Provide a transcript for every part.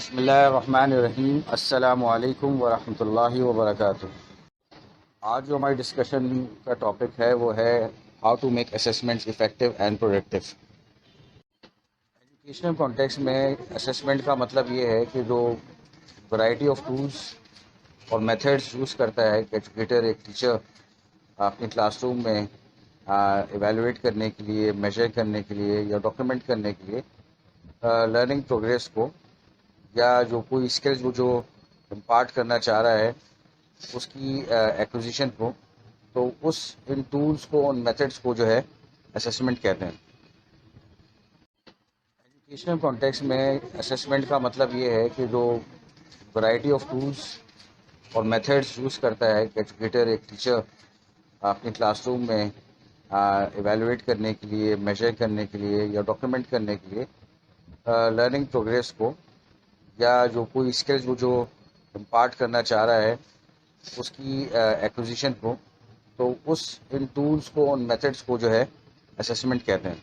بسم اللہ الرحمن الرحیم۔ السلام علیکم ورحمۃ اللہ وبرکاتہ۔ آج جو ہماری ڈسکشن کا ٹاپک ہے وہ ہے how to make assessments effective and productive. Educational contexts میں اسیسمنٹ کا مطلب یہ ہے کہ جو ورائٹی آف ٹولس اور میتھڈس یوز کرتا ہے کہ ایجوکیٹر ایک ٹیچر اپنی کلاس روم میں ایویلویٹ کرنے کے لیے، میجر کرنے کے لیے یا ڈاکیومنٹ کرنے کے لیے لرننگ پروگریس کو یا جو کوئی اسکلز وہ جو امپارٹ کرنا چاہ رہا ہے اس کی ایکوزیشن کو، تو ان ٹولس کو، ان میتھڈس کو جو ہے اسیسمنٹ کہتے ہیں۔ ایجوکیشنل کانٹیکس میں اسیسمنٹ کا مطلب یہ ہے کہ جو ورائٹی آف ٹولس اور میتھڈس یوز کرتا ہے کہ ایجوکیٹر ایک ٹیچر اپنی کلاس روم میں ایویلویٹ کرنے کے لیے، میجر کرنے کے لیے یا ڈاکیومنٹ کرنے کے لیے لرننگ پروگریس کو یا جو کوئی اسکلز وہ جو امپارٹ کرنا چاہ رہا ہے اس کی ایکوزیشن کو، تو ان ٹولس کو، ان میتھڈس کو جو ہے اسیسمنٹ کہتے ہیں۔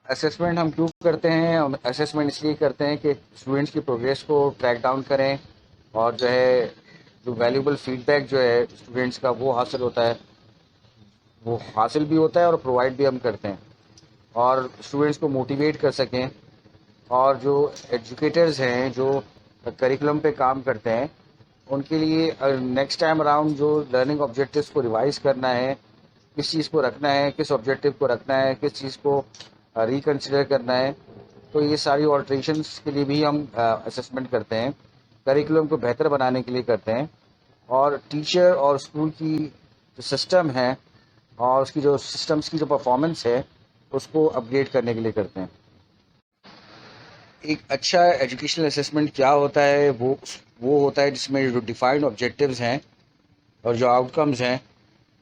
اسیسمنٹ ہم کیوں کرتے ہیں؟ ہم اسیسمنٹ اس لیے کرتے ہیں کہ اسٹوڈنٹس کی پروگریس کو ٹریک ڈاؤن کریں اور جو ہے جو ویلیوبل فیڈ بیک جو ہے اسٹوڈنٹس کا وہ حاصل ہوتا ہے، وہ حاصل بھی ہوتا ہے اور پرووائڈ بھی ہم کرتے ہیں، اور اسٹوڈنٹس کو موٹیویٹ کر سکیں۔ اور جو ایجوکیٹرز ہیں جو کریکولم پہ کام کرتے ہیں ان کے لیے نیکسٹ ٹائم اراؤنڈ جو لرننگ آبجیکٹیوز کو ریوائز کرنا ہے، کس چیز کو رکھنا ہے، کس آبجیکٹیو کو رکھنا ہے، کس چیز کو ریکنسیڈر کرنا ہے، تو یہ ساری آلٹریشنس کے لیے بھی ہم اسیسمنٹ کرتے ہیں، کریکولم کو بہتر بنانے کے لیے کرتے ہیں، اور ٹیچر اور اسکول کی جو سسٹم ہے اور اس کی جو سسٹمس کی جو پرفارمنس ہے اس کو اپگریڈ کرنے کے لیے کرتے ہیں۔ ایک اچھا ایجوکیشنل اسیسمنٹ کیا ہوتا ہے؟ وہ ہوتا ہے جس میں جو ڈیفائنڈ آبجیکٹیوز ہیں اور جو آؤٹ کمز ہیں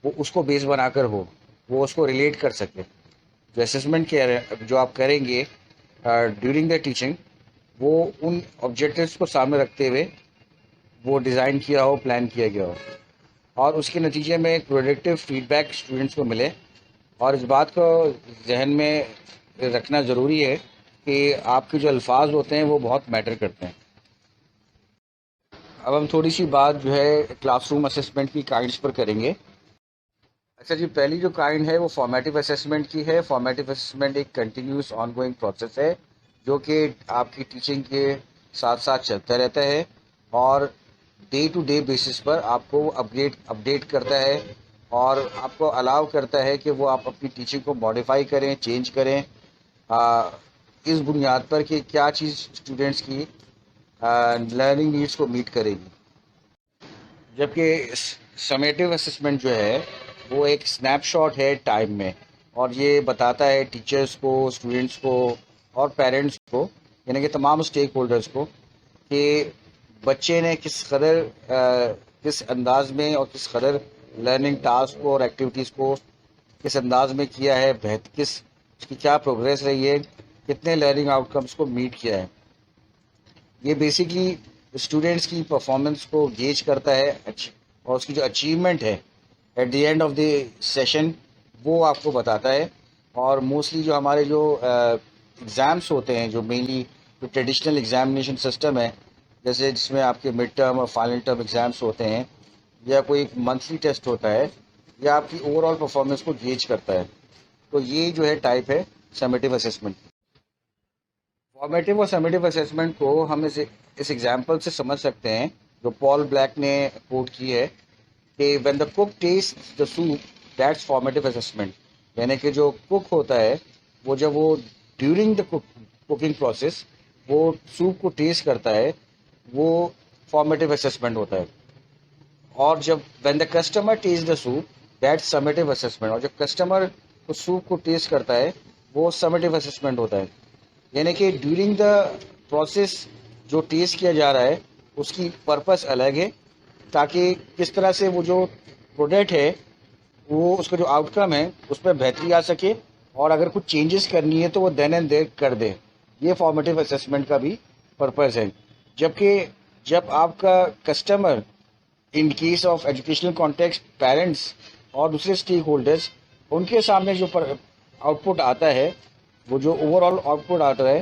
وہ اس کو بیس بنا کر ہو، وہ اس کو ریلیٹ کر سکے۔ جو اسیسمنٹ جو آپ کریں گے ڈیورنگ دا ٹیچنگ، وہ ان آبجیکٹیوز کو سامنے رکھتے ہوئے وہ ڈیزائن کیا ہو، پلان کیا گیا ہو، اور اس کے نتیجے میں ایک پروڈکٹیو فیڈ بیک اسٹوڈنٹس کو ملے۔ اور اس بات کو ذہن میں رکھنا ضروری ہے کہ آپ کے جو الفاظ ہوتے ہیں وہ بہت میٹر کرتے ہیں۔ اب ہم تھوڑی سی بات جو ہے کلاس روم اسیسمنٹ کی کائنڈس پر کریں گے۔ اچھا جی، پہلی جو کائنڈ ہے وہ فارمیٹیو اسیسمنٹ کی ہے۔ فارمیٹیو اسیسمنٹ ایک کنٹینیوس آن گوئنگ پروسیس ہے جو کہ آپ کی ٹیچنگ کے ساتھ ساتھ چلتا رہتا ہے اور ڈے ٹو ڈے بیسس پر آپ کو اپڈیٹ کرتا ہے اور آپ کو الاؤ کرتا ہے کہ وہ آپ اپنی ٹیچنگ کو ماڈیفائی کریں، چینج کریں، اس بنیاد پر کہ کیا چیز اسٹوڈنٹس کی لرننگ نیڈس کو میٹ کرے گی۔ جبکہ سمیٹیو اسسمنٹ جو ہے وہ ایک سنیپ شاٹ ہے ٹائم میں، اور یہ بتاتا ہے ٹیچرز کو، اسٹوڈنٹس کو اور پیرنٹس کو، یعنی کہ تمام اسٹیک ہولڈرز کو، کہ بچے نے کس انداز میں اور کس قدر لرننگ ٹاسک کو اور ایکٹیویٹیز کو کس انداز میں کیا ہے، اس کی کیا پروگریس رہی ہے، کتنے لرننگ آؤٹ کمس کو میٹ کیا ہے۔ یہ بیسکلی اسٹوڈنٹس کی پرفارمنس کو گیج کرتا ہے اور اس کی جو اچیومنٹ ہے at the end of the session وہ آپ کو بتاتا ہے۔ اور موسٹلی جو ہمارے جو ایگزامس ہوتے ہیں، جو مینلی جو ٹریڈیشنل ایگزامینیشن سسٹم ہے، جیسے جس میں آپ کے مڈ ٹرم اور فائنل ٹرم ایگزامس ہوتے ہیں، یا کوئی ایک منتھلی ٹیسٹ ہوتا ہے، یا آپ کی اوور آل پرفارمنس کو گیج کرتا ہے، تو یہ جو ہے ٹائپ ہے سمیٹیو اسیسمنٹ۔ فارمیٹیو اور سمیٹیو اسیسمنٹ کو ہم اس ایگزامپل سے سمجھ سکتے ہیں جو پال بلیک نے کوٹ کی ہے کہ when the cook taste the soup that's formative assessment, یعنی کہ جو کوک ہوتا ہے وہ جب وہ ڈیورنگ دا کوکنگ پروسیس وہ سوپ کو ٹیسٹ کرتا ہے، وہ فارمیٹیو اسیسمنٹ ہوتا ہے۔ اور جب when the customer taste the soup that's summative assessment, اور جب کسٹمر اس سوپ کو ٹیسٹ کرتا ہے وہ سمیٹیو اسیسمنٹ ہوتا ہے۔ یعنی کہ ڈیورنگ دا پروسیس جو ٹیسٹ کیا جا رہا ہے اس کی پرپس الگ ہے، تاکہ کس طرح سے وہ جو پروڈکٹ ہے وہ اس کا جو آؤٹ کم ہے اس پہ بہتری آ سکے، اور اگر کچھ چینجز کرنی ہے تو وہ دین اینڈ دیر کر دے۔ یہ فارمیٹیو اسیسمنٹ کا بھی پرپز ہے۔ جبکہ جب آپ کا customer, in case of educational context parents اور دوسرے اسٹیک ہولڈرس، ان کے سامنے جو آؤٹ پٹ آتا ہے، وہ جو اوور آل آؤٹ پٹ آتا ہے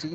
3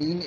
3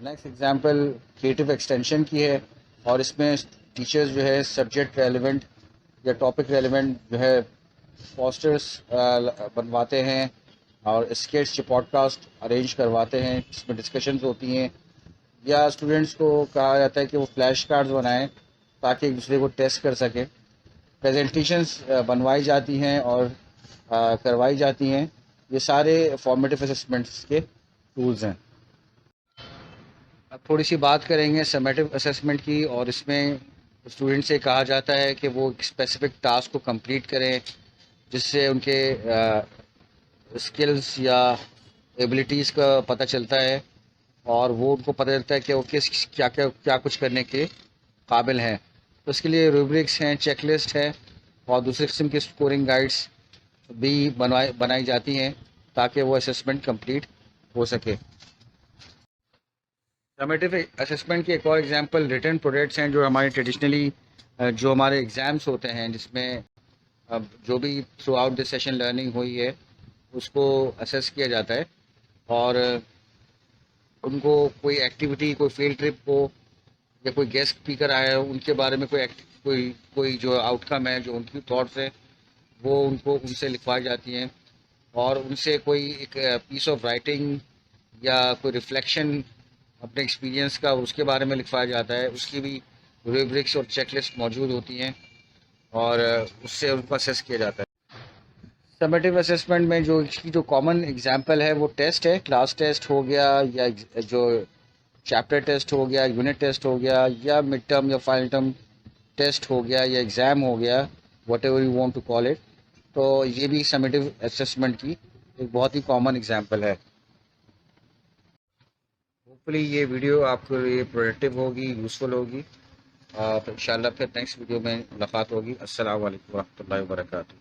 نیکسٹ ایگزامپل کریٹو ایکسٹینشن کی ہے، اور اس میں ٹیچرز جو ہے سبجیکٹ ریلیونٹ یا ٹاپک ریلیونٹ جو ہے پوسٹرس بنواتے ہیں اور اسکیٹس پوڈ کاسٹ ارینج کرواتے ہیں، جس میں ڈسکشنز ہوتی ہیں، یا اسٹوڈنٹس کو کہا جاتا ہے کہ وہ فلیش کارڈز بنائیں تاکہ ایک دوسرے کو ٹیسٹ کر سکیں، پریزنٹیشنز بنوائی جاتی ہیں اور کروائی جاتی ہیں۔ یہ سارے فارمیٹیو اسسمنٹس کے ٹولز ہیں۔ اب تھوڑی سی بات کریں گے سمیٹیو اسسمنٹ کی، اور اس میں اسٹوڈنٹ سے کہا جاتا ہے کہ وہ ایک اسپیسیفک ٹاسک کو کمپلیٹ کریں جس سے ان کے اسکلز یا ایبلٹیز کا پتہ چلتا ہے، اور وہ ان کو پتہ چلتا ہے کہ وہ کیا کچھ کرنے کے قابل ہیں۔ تو اس کے لیے روبرکس ہیں، چیک لسٹ ہے، اور دوسرے قسم کی اسکورنگ گائیڈس بھی بنائی جاتی ہیں تاکہ وہ اسسمنٹ کمپلیٹ ہو سکے۔ سمیٹیو اسسمنٹ کی ایک اور ایگزامپل ریٹن پروڈکٹس ہیں، جو ہمارے ٹریڈیشنلی جو ہمارے ایگزامس ہوتے ہیں، جس میں جو بھی through out this session learning ہوئی ہے اس کو اسیس کیا جاتا ہے، اور ان کو کوئی ایکٹیویٹی، کوئی فیلڈ ٹرپ ہو یا کوئی گیسٹ اسپیکر آیا ہو، ان کے بارے میں کوئی جو آؤٹ کم ہے، جو ان کی تھاٹس ہے، وہ ان سے لکھوائی جاتی ہیں، اور ان سے کوئی ایک پیس آف رائٹنگ یا کوئی ریفلیکشن اپنے ایکسپیرینس کا اس کے بارے میں لکھوایا جاتا ہے۔ اس کی بھی ریبرکس اور چیک لسٹ موجود ہوتی ہیں، اور اس سے ان کو اسیس کیا جاتا ہے۔ سمیٹیو اسسمنٹ میں جو کامن ایگزامپل ہے وہ ٹیسٹ ہے، کلاس ٹیسٹ ہو گیا، یا جو چیپٹر ٹیسٹ ہو گیا، یونٹ ٹیسٹ ہو گیا، یا مڈ ٹرم یا فائنل ٹرم ٹیسٹ ہو گیا، یا ایگزام ہو گیا، whatever you want to call it. تو یہ بھی سمیٹیو اسسمنٹ کی ایک بہت ہی کامن ایگزامپل ہے۔ ہوپفلی یہ ویڈیو آپ کو یہ پروڈکٹیو ہوگی، یوزفل ہوگی، اور انشاءاللہ پھر نیکسٹ ویڈیو میں ملاقات ہوگی۔ السلام علیکم ورحمۃ اللہ وبرکاتہ۔